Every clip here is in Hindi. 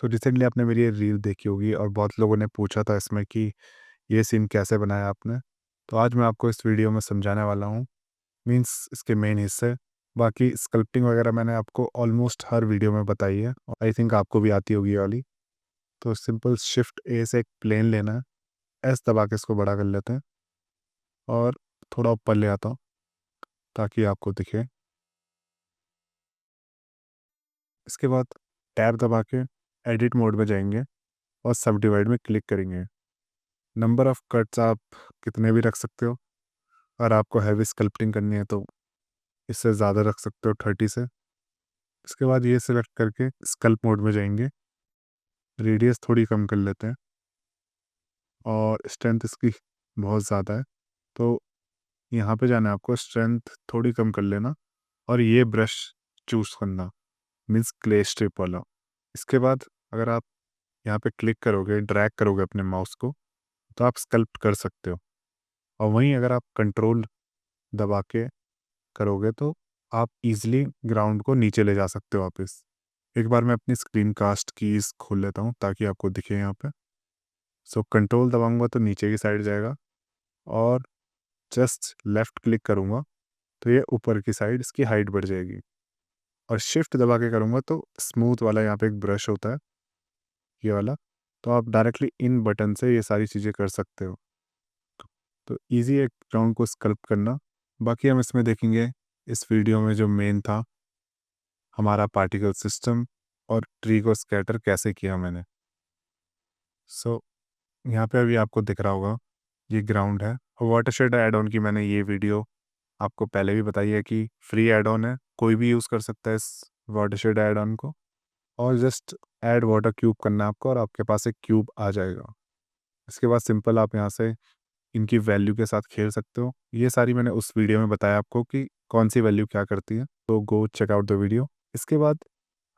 रिसेंटली आपने मेरी ये रील देखी होगी और बहुत लोगों ने पूछा था इसमें कि ये सीन कैसे बनाया आपने। तो आज मैं आपको इस वीडियो में समझाने वाला हूँ, मीन्स इसके मेन हिस्से। बाकी स्कल्प्टिंग वगैरह मैंने आपको ऑलमोस्ट हर वीडियो में बताई है और आई थिंक आपको भी आती होगी ये वाली। तो सिंपल शिफ्ट ए से एक प्लेन लेना है, एस दबा के इसको बड़ा कर लेते हैं और थोड़ा ऊपर ले आता हूँ ताकि आपको दिखे। इसके बाद टैब दबा के एडिट मोड में जाएंगे और सब डिवाइड में क्लिक करेंगे। नंबर ऑफ़ कट्स आप कितने भी रख सकते हो। अगर आपको हैवी स्कल्प्टिंग करनी है तो इससे ज़्यादा रख सकते हो 30 से। इसके बाद ये सिलेक्ट करके स्कल्प मोड में जाएंगे, रेडियस थोड़ी कम कर लेते हैं और स्ट्रेंथ इसकी बहुत ज़्यादा है, तो यहाँ पे जाना है आपको, स्ट्रेंथ थोड़ी कम कर लेना और ये ब्रश चूज़ करना, मीन्स क्ले स्ट्रिप वाला। इसके बाद अगर आप यहाँ पे क्लिक करोगे, ड्रैग करोगे अपने माउस को, तो आप स्कल्प्ट कर सकते हो। और वहीं अगर आप कंट्रोल दबा के करोगे तो आप इजीली ग्राउंड को नीचे ले जा सकते हो वापस। एक बार मैं अपनी स्क्रीन कास्ट कीज़ खोल लेता हूँ ताकि आपको दिखे यहाँ पे। कंट्रोल दबाऊंगा तो नीचे की साइड जाएगा और जस्ट लेफ़्ट क्लिक करूँगा तो ये ऊपर की साइड इसकी हाइट बढ़ जाएगी। और शिफ्ट दबा के करूँगा तो स्मूथ वाला यहाँ पे एक ब्रश होता है, ये वाला, तो आप डायरेक्टली इन बटन से ये सारी चीज़ें कर सकते हो। तो ईज़ी है ग्राउंड को स्कल्प करना। बाकी हम इसमें देखेंगे इस वीडियो में जो मेन था, हमारा पार्टिकल सिस्टम और ट्री को स्कैटर कैसे किया मैंने। सो यहाँ पे अभी आपको दिख रहा होगा ये ग्राउंड है। और वाटरशेड ऐड ऑन की मैंने ये वीडियो आपको पहले भी बताई है कि फ्री ऐड ऑन है, कोई भी यूज़ कर सकता है इस वाटरशेड ऐड ऑन को। और जस्ट ऐड वाटर क्यूब करना है आपको और आपके पास एक क्यूब आ जाएगा। इसके बाद सिंपल आप यहाँ से इनकी वैल्यू के साथ खेल सकते हो। ये सारी मैंने उस वीडियो में बताया आपको कि कौन सी वैल्यू क्या करती है, तो go check out the video. इसके बाद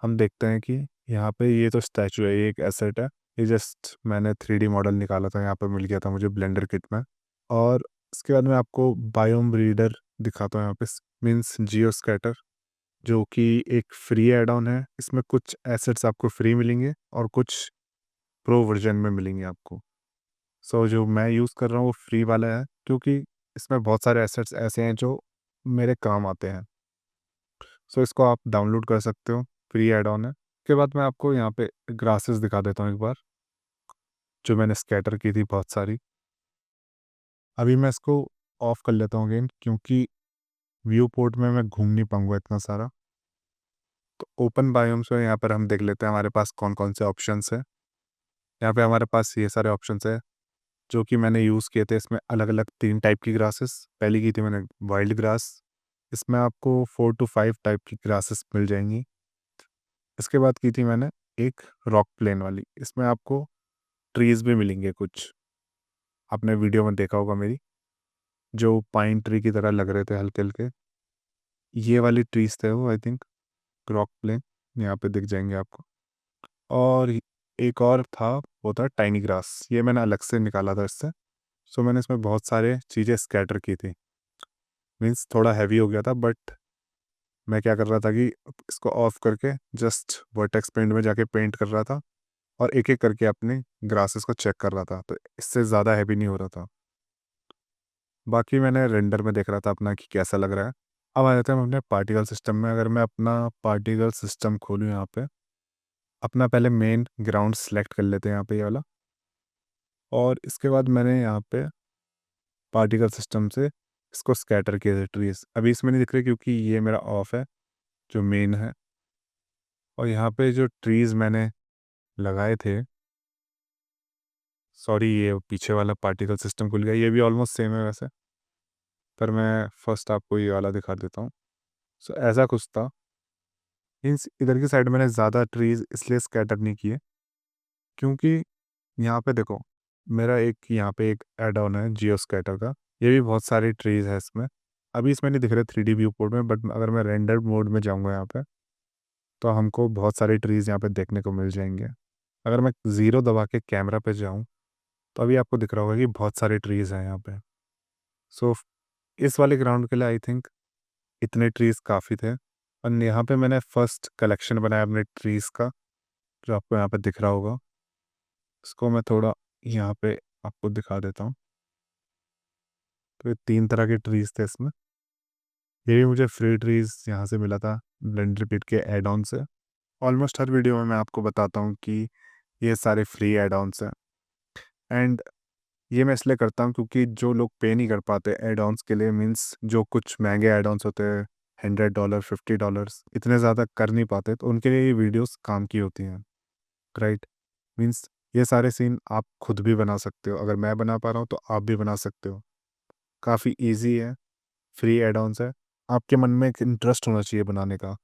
हम देखते हैं कि यहाँ पे ये तो स्टैचू है, ये एक एसेट है। ये जस्ट मैंने 3D मॉडल निकाला था, यहाँ पे मिल गया था मुझे ब्लेंडर किट में। और इसके बाद मैं आपको बायोम रीडर दिखाता हूँ यहाँ पे, मीन्स जियो स्कैटर, जो कि एक फ्री एड ऑन है। इसमें कुछ एसेट्स आपको फ्री मिलेंगे और कुछ प्रो वर्जन में मिलेंगे आपको। जो मैं यूज़ कर रहा हूँ वो फ्री वाला है, क्योंकि इसमें बहुत सारे एसेट्स ऐसे हैं जो मेरे काम आते हैं। इसको आप डाउनलोड कर सकते हो, फ्री ऐड ऑन है। उसके बाद मैं आपको यहाँ पे ग्रासेस दिखा देता हूँ एक बार, जो मैंने स्कैटर की थी बहुत सारी। अभी मैं इसको ऑफ कर लेता हूँ अगेन, क्योंकि व्यू पोर्ट में मैं घूम नहीं पाऊंगा इतना सारा। तो ओपन बायोम्स में यहाँ पर हम देख लेते हैं हमारे पास कौन कौन से ऑप्शंस हैं। यहाँ पे हमारे पास ये सारे ऑप्शंस हैं जो कि मैंने यूज़ किए थे। इसमें अलग अलग 3 टाइप की ग्रासेस, पहली की थी मैंने वाइल्ड ग्रास। इसमें आपको 4 to 5 टाइप की ग्रासेस मिल जाएंगी। इसके बाद की थी मैंने एक रॉक प्लेन वाली, इसमें आपको ट्रीज़ भी मिलेंगे कुछ, आपने वीडियो में देखा होगा मेरी, जो पाइन ट्री की तरह लग रहे थे हल्के हल्के। ये वाली ट्रीज़ थे वो, आई थिंक रॉक प्लेन, यहाँ पे दिख जाएंगे आपको। और एक और था, वो था टाइनी ग्रास, ये मैंने अलग से निकाला था इससे। मैंने इसमें बहुत सारे चीज़ें स्कैटर की थी, मीन्स थोड़ा हैवी हो गया था, बट मैं क्या कर रहा था कि इसको ऑफ करके जस्ट वर्टेक्स पेंट में जाके पेंट कर रहा था और एक एक करके अपने ग्रासेस को चेक कर रहा था, तो इससे ज़्यादा हैवी नहीं हो रहा था। बाकी मैंने रेंडर में देख रहा था अपना कि कैसा लग रहा है। अब आ जाते हैं हम अपने पार्टिकल सिस्टम में। अगर मैं अपना पार्टिकल सिस्टम खोलूँ यहाँ पे, अपना पहले मेन ग्राउंड सेलेक्ट कर लेते हैं यहाँ पे, ये वाला। और इसके बाद मैंने यहाँ पे पार्टिकल सिस्टम से इसको स्कैटर किए थे ट्रीज। अभी इसमें नहीं दिख रहे क्योंकि ये मेरा ऑफ है, जो मेन है। और यहाँ पे जो ट्रीज मैंने लगाए थे, सॉरी ये पीछे वाला पार्टिकल सिस्टम खुल गया, ये भी ऑलमोस्ट सेम है वैसे, पर मैं फर्स्ट आपको ये वाला दिखा देता हूँ। ऐसा कुछ था। मीन्स इधर की साइड मैंने ज़्यादा ट्रीज इसलिए स्कैटर नहीं किए क्योंकि यहाँ पे देखो, मेरा एक यहाँ पे एक एड ऑन है जियो स्कैटर का, ये भी बहुत सारी ट्रीज है इसमें। अभी इसमें नहीं दिख रहे 3D व्यू पोर्ट में, बट अगर मैं रेंडर मोड में जाऊँगा यहाँ पे, तो हमको बहुत सारे ट्रीज यहाँ पे देखने को मिल जाएंगे। अगर मैं ज़ीरो दबा के कैमरा पे जाऊँ तो अभी आपको दिख रहा होगा कि बहुत सारे ट्रीज हैं यहाँ पे। सो इस वाले ग्राउंड के लिए आई थिंक इतने ट्रीज काफ़ी थे। और यहाँ पे मैंने फर्स्ट कलेक्शन बनाया अपने ट्रीज का, जो आपको यहाँ पे दिख रहा होगा, इसको मैं थोड़ा यहाँ पे आपको दिखा देता हूँ। तो ये 3 तरह के ट्रीज़ थे इसमें। ये भी मुझे फ्री ट्रीज़ यहाँ से मिला था ब्लेंड रिपीट के ऐड ऑन से। ऑलमोस्ट हर वीडियो में मैं आपको बताता हूँ कि ये सारे फ्री ऐड ऑन्स हैं, एंड ये मैं इसलिए करता हूँ क्योंकि जो लोग पे नहीं कर पाते ऐड ऑन्स के लिए, मीन्स जो कुछ महंगे ऐड ऑन्स होते हैं, $100 $50 इतने ज़्यादा कर नहीं पाते, तो उनके लिए ये वीडियोस काम की होती हैं, राइट। मीन्स ये सारे सीन आप खुद भी बना सकते हो। अगर मैं बना पा रहा हूँ तो आप भी बना सकते हो। काफ़ी ईजी है, फ्री ऐड ऑन्स है। आपके मन में एक इंटरेस्ट होना चाहिए बनाने का।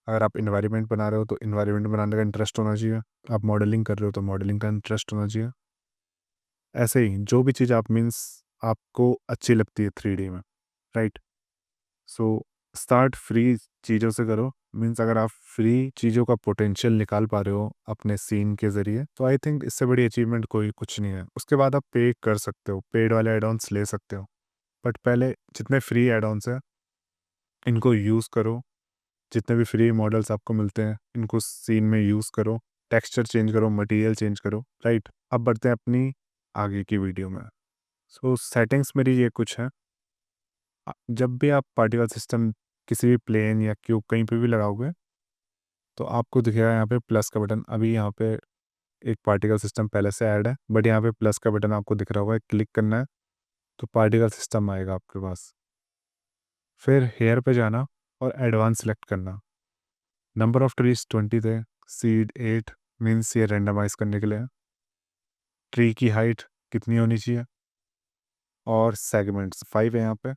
अगर आप इन्वायरमेंट बना रहे हो तो इन्वायरमेंट बनाने का इंटरेस्ट होना चाहिए। आप मॉडलिंग कर रहे हो तो मॉडलिंग का इंटरेस्ट होना चाहिए। ऐसे ही जो भी चीज़ आप मीन्स आपको अच्छी लगती है 3D में, राइट। सो स्टार्ट फ्री चीज़ों से करो। मीन्स अगर आप फ्री चीज़ों का पोटेंशियल निकाल पा रहे हो अपने सीन के ज़रिए, तो आई थिंक इससे बड़ी अचीवमेंट कोई कुछ नहीं है। उसके बाद आप पे कर सकते हो, पेड वाले एड ऑन्स ले सकते हो, बट पहले जितने फ्री एड ऑन्स हैं इनको यूज़ करो। जितने भी फ्री मॉडल्स आपको मिलते हैं इनको सीन में यूज़ करो, टेक्सचर चेंज करो, मटेरियल चेंज करो, राइट। अब बढ़ते हैं अपनी आगे की वीडियो में। सो सेटिंग्स मेरी ये कुछ है। जब भी आप पार्टिकल सिस्टम किसी भी प्लेन या क्यूब कहीं पे भी लगाओगे तो आपको दिखेगा यहाँ पे प्लस का बटन। अभी यहाँ पे एक पार्टिकल सिस्टम पहले से ऐड है, बट यहाँ पे प्लस का बटन आपको दिख रहा होगा, क्लिक करना है तो पार्टिकल सिस्टम आएगा आपके पास। फिर हेयर पे जाना और एडवांस सेलेक्ट करना। नंबर ऑफ ट्रीज 20 थे, सीड 8 मीन्स ये रेंडमाइज करने के लिए है। ट्री की हाइट कितनी होनी चाहिए, और सेगमेंट्स 5 है यहाँ पे।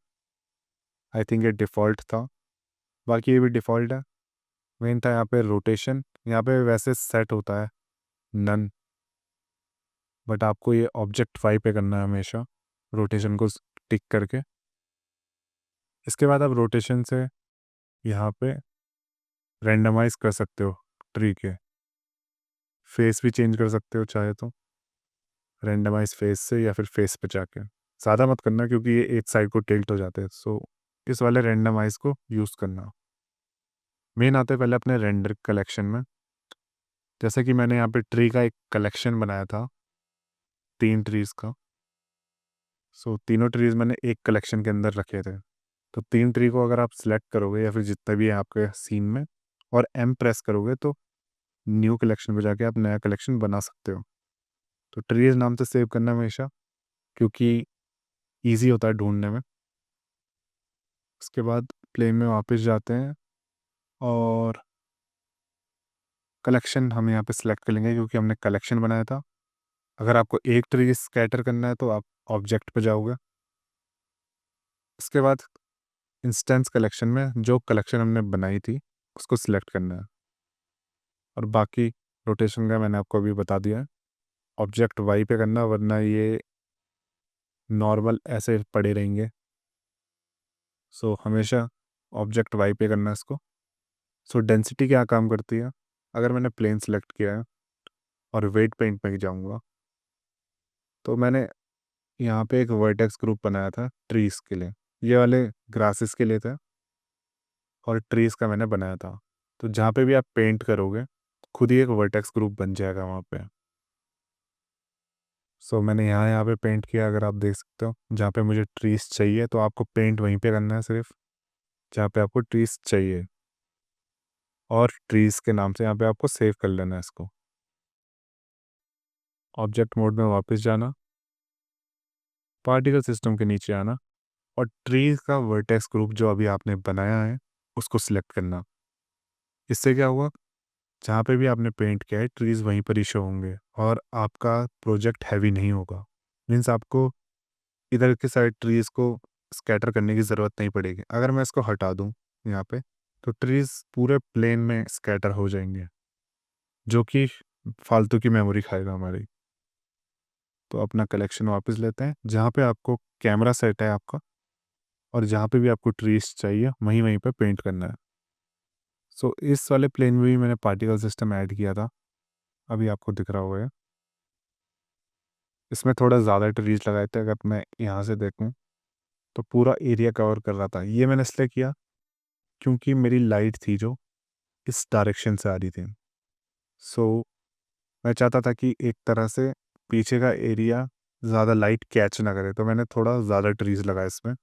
आई थिंक ये डिफ़ॉल्ट था, बाकी ये भी डिफ़ॉल्ट है। मेन था यहाँ पे रोटेशन, यहाँ पे वैसे सेट होता है नन, बट आपको ये ऑब्जेक्ट 5 पे करना है हमेशा, रोटेशन को टिक करके। इसके बाद आप रोटेशन से यहाँ पे रेंडमाइज कर सकते हो ट्री के। फेस भी चेंज कर सकते हो चाहे तो, रेंडमाइज फेस से या फिर फेस पे जाके। ज़्यादा मत करना क्योंकि ये एक साइड को टिल्ट हो जाते हैं, सो इस वाले रेंडमाइज को यूज़ करना। मेन आते हैं पहले अपने रेंडर कलेक्शन में। जैसे कि मैंने यहाँ पे ट्री का एक कलेक्शन बनाया था 3 ट्रीज़ का। सो तीनों ट्रीज़ मैंने एक कलेक्शन के अंदर रखे थे। तो 3 ट्री को अगर आप सिलेक्ट करोगे या फिर जितने भी हैं आपके सीन में और एम प्रेस करोगे तो न्यू कलेक्शन पे जाके आप नया कलेक्शन बना सकते हो। तो ट्रीज़ नाम से सेव करना हमेशा, क्योंकि ईज़ी होता है ढूँढने में। उसके बाद प्लेन में वापस जाते हैं और कलेक्शन हम यहाँ पे सिलेक्ट कर लेंगे क्योंकि हमने कलेक्शन बनाया था। अगर आपको एक ट्री स्कैटर करना है तो आप ऑब्जेक्ट पे जाओगे। उसके बाद इंस्टेंस कलेक्शन में जो कलेक्शन हमने बनाई थी उसको सिलेक्ट करना है, और बाकी रोटेशन का मैंने आपको अभी बता दिया है। ऑब्जेक्ट वाई पे करना, वरना ये नॉर्मल ऐसे पड़े रहेंगे। सो हमेशा ऑब्जेक्ट वाई पे करना है इसको। सो डेंसिटी क्या काम करती है, अगर मैंने प्लेन सेलेक्ट किया है और वेट पेंट में जाऊँगा तो मैंने यहाँ पे एक वर्टेक्स ग्रुप बनाया था ट्रीज़ के लिए। ये वाले ग्रासेस के लिए था और ट्रीज़ का मैंने बनाया था। तो जहाँ पे भी आप पेंट करोगे खुद ही एक वर्टेक्स ग्रुप बन जाएगा वहाँ पे। सो मैंने यहाँ पे पेंट किया, अगर आप देख सकते हो। जहाँ पे मुझे ट्रीज़ चाहिए तो आपको पेंट वहीं पे करना है सिर्फ जहाँ पे आपको ट्रीज़ चाहिए, और ट्रीज़ के नाम से यहाँ पे आपको सेव कर लेना है इसको। ऑब्जेक्ट मोड में वापस जाना, पार्टिकल सिस्टम के नीचे आना और ट्रीज़ का वर्टेक्स ग्रुप जो अभी आपने बनाया है उसको सिलेक्ट करना। इससे क्या हुआ, जहाँ पे भी आपने पेंट किया है ट्रीज़ वहीं पर ही शो होंगे और आपका प्रोजेक्ट हैवी नहीं होगा। मीन्स आपको इधर के साइड ट्रीज़ को स्कैटर करने की ज़रूरत नहीं पड़ेगी। अगर मैं इसको हटा दूँ यहाँ पे तो ट्रीज़ पूरे प्लेन में स्कैटर हो जाएंगे, जो कि फालतू की मेमोरी खाएगा हमारी। तो अपना कलेक्शन वापस लेते हैं, जहाँ पे आपको कैमरा सेट है आपका और जहाँ पे भी आपको ट्रीज़ चाहिए वहीं वहीं पे पेंट करना है। सो इस वाले प्लेन में भी मैंने पार्टिकल सिस्टम ऐड किया था, अभी आपको दिख रहा होगा। इसमें थोड़ा ज़्यादा ट्रीज़ लगाए थे। अगर मैं यहाँ से देखूँ तो पूरा एरिया कवर कर रहा था। ये मैंने इसलिए किया क्योंकि मेरी लाइट थी जो इस डायरेक्शन से आ रही थी। सो मैं चाहता था कि एक तरह से पीछे का एरिया ज़्यादा लाइट कैच ना करे, तो मैंने थोड़ा ज़्यादा ट्रीज़ लगाए इसमें।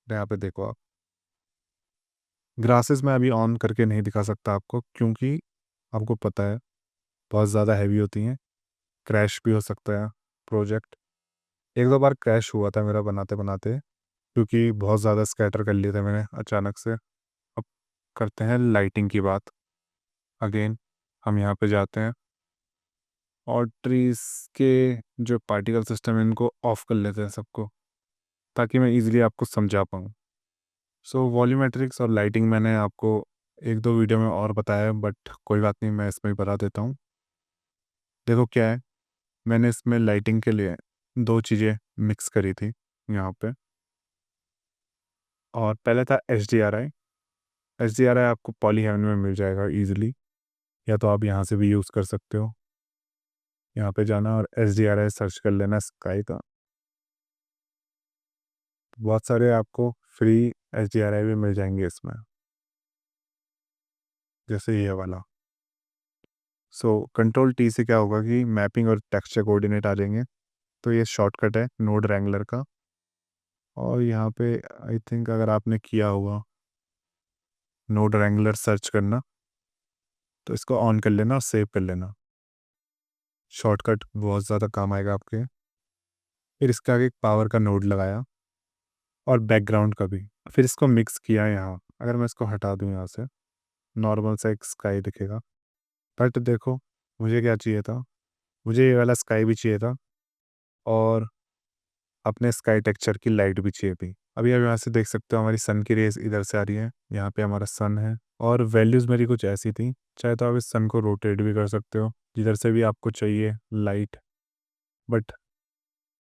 यहाँ पे देखो आप, ग्रासेस मैं अभी ऑन करके नहीं दिखा सकता आपको, क्योंकि आपको पता है बहुत ज़्यादा हैवी होती हैं, क्रैश भी हो सकता है प्रोजेक्ट। एक दो बार क्रैश हुआ था मेरा बनाते बनाते, क्योंकि बहुत ज़्यादा स्कैटर कर लिए थे मैंने अचानक से। अब करते हैं लाइटिंग की बात। अगेन हम यहाँ पे जाते हैं और ट्रीज़ के जो पार्टिकल सिस्टम है इनको ऑफ कर लेते हैं सबको, ताकि मैं ईज़िली आपको समझा पाऊँ। सो वॉल्यूमेट्रिक्स और लाइटिंग मैंने आपको एक दो वीडियो में और बताया है, बट कोई बात नहीं, मैं इसमें भी बता देता हूँ। देखो क्या है, मैंने इसमें लाइटिंग के लिए 2 चीज़ें मिक्स करी थी यहाँ पे। और पहले था एचडीआरआई। एचडीआरआई आपको पॉली हेवन में मिल जाएगा ईज़िली, या तो आप यहाँ से भी यूज़ कर सकते हो। यहाँ पे जाना और एचडीआरआई सर्च कर लेना स्काई का। बहुत सारे आपको फ्री एचडीआरआई भी मिल जाएँगे इसमें, जैसे ये वाला। सो कंट्रोल टी से क्या होगा कि मैपिंग और टेक्सचर कोऑर्डिनेट आ जाएँगे। तो ये शॉर्टकट है नोड रैंगलर का। और यहाँ पे आई थिंक अगर आपने किया हुआ नोड रैंगलर सर्च करना, तो इसको ऑन कर लेना और सेव कर लेना। शॉर्टकट बहुत ज़्यादा काम आएगा आपके। फिर इसके आगे एक पावर का नोड लगाया और बैकग्राउंड का भी। फिर इसको मिक्स किया यहाँ। अगर मैं इसको हटा दूँ यहाँ से, नॉर्मल सा एक स्काई दिखेगा। बट देखो, मुझे क्या चाहिए था, मुझे ये वाला स्काई भी चाहिए था और अपने स्काई टेक्सचर की लाइट भी चाहिए थी। अभी आप यहाँ से देख सकते हो हमारी सन की रेज़ इधर से आ रही है, यहाँ पे हमारा सन है और वैल्यूज़ मेरी कुछ ऐसी थी। चाहे तो आप इस सन को रोटेट भी कर सकते हो, जिधर से भी आपको चाहिए लाइट। बट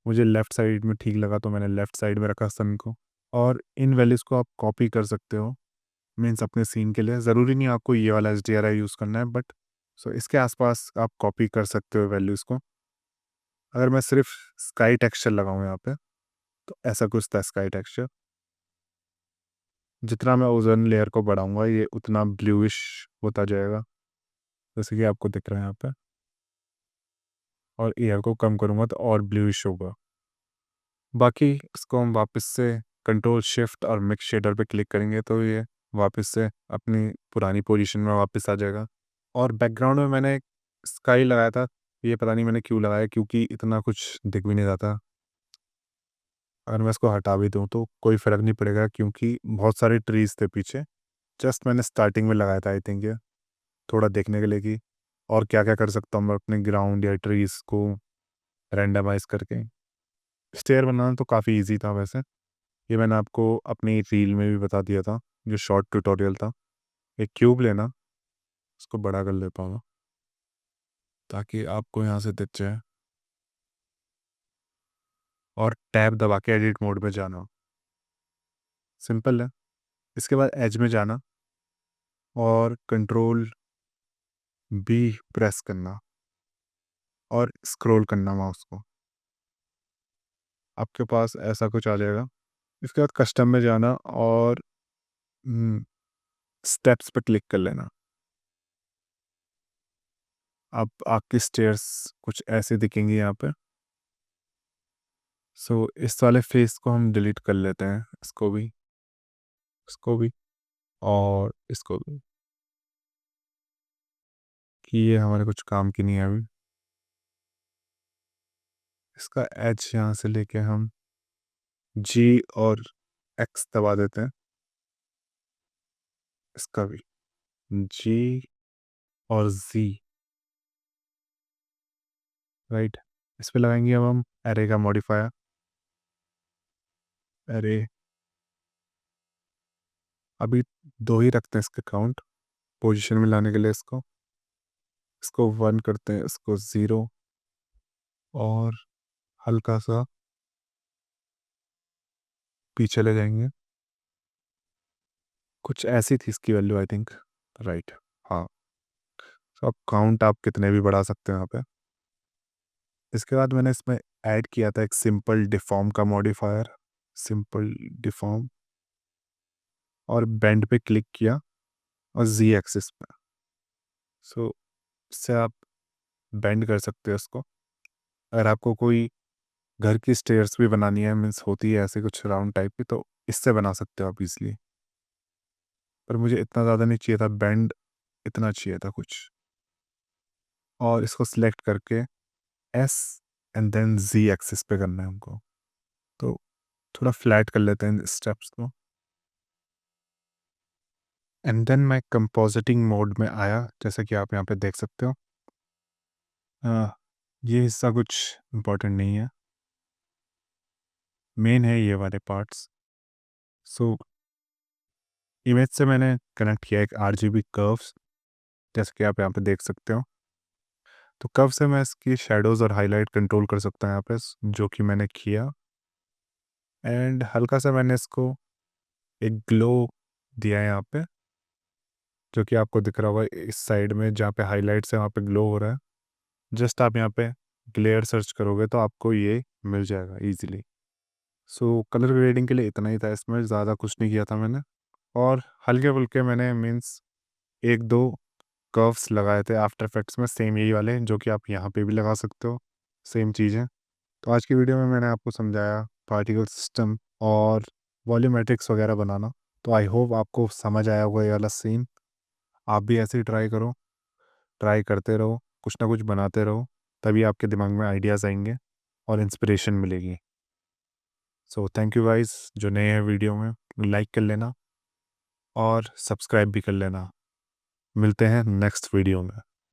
मुझे लेफ़्ट साइड में ठीक लगा, तो मैंने लेफ़्ट साइड में रखा सन को। और इन वैल्यूज़ को आप कॉपी कर सकते हो, मीन्स अपने सीन के लिए। ज़रूरी नहीं आपको ये वाला एचडीआरआई यूज़ करना है, बट सो इसके आस-पास आप कॉपी कर सकते हो वैल्यूज़ को। अगर मैं सिर्फ़ स्काई टेक्सचर लगाऊँ यहाँ पे, तो ऐसा कुछ था स्काई टेक्सचर। जितना मैं ओज़ोन लेयर को बढ़ाऊँगा, ये उतना ब्लूइश होता जाएगा, जैसे कि आपको दिख रहा है यहाँ पे। और एयर को कम करूँगा तो और ब्लूइश होगा। बाकी इसको हम वापस से कंट्रोल शिफ्ट और मिक्स शेडर पे क्लिक करेंगे, तो ये वापस से अपनी पुरानी पोजीशन में वापस आ जाएगा। और बैकग्राउंड में मैंने एक स्काई लगाया था, ये पता नहीं मैंने क्यों लगाया, क्योंकि इतना कुछ दिख भी नहीं रहा था। अगर मैं इसको हटा भी दूँ तो कोई फ़र्क नहीं पड़ेगा, क्योंकि बहुत सारे ट्रीज़ थे पीछे। जस्ट मैंने स्टार्टिंग में लगाया था आई थिंक ये, थोड़ा देखने के लिए कि और क्या-क्या कर सकता हूँ मैं अपने ग्राउंड या ट्रीज़ को रैंडमाइज़ करके। स्टेयर बनाना तो काफ़ी ईज़ी था वैसे। ये मैंने आपको अपनी रील में भी बता दिया था, जो शॉर्ट ट्यूटोरियल था। एक क्यूब लेना, उसको बड़ा कर लेता हूँ मैं, ताकि आपको यहाँ से दिख जाए। और टैब दबा के एडिट मोड में जाना, सिंपल है। इसके बाद एज में जाना और कंट्रोल बी प्रेस करना और स्क्रॉल करना माउस को। आपके पास ऐसा कुछ आ जाएगा। इसके बाद कस्टम में जाना और स्टेप्स पे क्लिक कर लेना। अब आपकी स्टेयर्स कुछ ऐसे दिखेंगी यहाँ पे। सो इस वाले फेस को हम डिलीट कर लेते हैं, इसको भी और इसको भी, कि ये हमारे कुछ काम की नहीं है अभी। इसका एज यहाँ से लेके हम जी और एक्स दबा देते हैं। इसका भी जी और जी, राइट। इस पे लगाएंगे अब हम एरे का मॉडिफायर। एरे अभी 2 ही रखते हैं इसके काउंट, पोजीशन में लाने के लिए इसको 1 करते हैं, इसको 0 और हल्का सा पीछे ले जाएँगे। कुछ ऐसी थी इसकी वैल्यू आई थिंक, राइट। हाँ, तो अब काउंट आप कितने भी बढ़ा सकते हो यहाँ पे। इसके बाद मैंने इसमें ऐड किया था एक सिंपल डिफ़ॉर्म का मॉडिफायर, सिंपल डिफ़ॉर्म, और बेंड पे क्लिक किया और ज़ी एक्सिस पे। सो इससे आप बेंड कर सकते हो इसको। अगर आपको कोई घर की स्टेयर्स भी बनानी है, मीन्स होती है ऐसे कुछ राउंड टाइप की, तो इससे बना सकते हो आप ईज़िली। पर मुझे इतना ज़्यादा नहीं चाहिए था बेंड, इतना चाहिए था कुछ। और इसको सिलेक्ट करके S and then Z axis पे करना है हमको। तो थोड़ा फ्लैट कर लेते हैं इन स्टेप्स को। एंड देन मैं कंपोजिटिंग मोड में आया, जैसा कि आप यहाँ पे देख सकते हो। अ, ये हिस्सा कुछ इम्पोर्टेंट नहीं है, मेन है ये वाले पार्ट्स। सो इमेज से मैंने कनेक्ट किया एक आरजीबी कर्व्स, जैसे कि आप यहाँ पे देख सकते हो। तो कर्व से मैं इसकी शैडोज़ और हाइलाइट कंट्रोल कर सकता हूँ यहाँ पे, जो कि मैंने किया। एंड हल्का सा मैंने इसको एक ग्लो दिया है यहाँ पे, जो कि आपको दिख रहा होगा इस साइड में जहाँ पे हाइलाइट्स है वहाँ पे ग्लो हो रहा है। जस्ट आप यहाँ पे ग्लेयर सर्च करोगे तो आपको ये मिल जाएगा ईज़िली। सो कलर ग्रेडिंग के लिए इतना ही था इसमें, ज़्यादा कुछ नहीं किया था मैंने। और हल्के-फुल्के मैंने मीन्स 1-2 कर्व्स लगाए थे आफ्टर इफेक्ट्स में, सेम यही वाले जो कि आप यहाँ पे भी लगा सकते हो, सेम चीज़ें। तो आज की वीडियो में मैंने आपको समझाया पार्टिकल सिस्टम और वॉल्यूमेट्रिक्स वगैरह बनाना। तो आई होप आपको समझ आया होगा ये वाला सीन। आप भी ऐसे ही ट्राई करो, ट्राई करते रहो, कुछ ना कुछ बनाते रहो, तभी आपके दिमाग में आइडियाज़ आएँगे और इंस्पिरेशन मिलेगी। सो थैंक यू गाइस, जो नए हैं वीडियो में लाइक कर लेना और सब्सक्राइब भी कर लेना। मिलते हैं नेक्स्ट वीडियो में।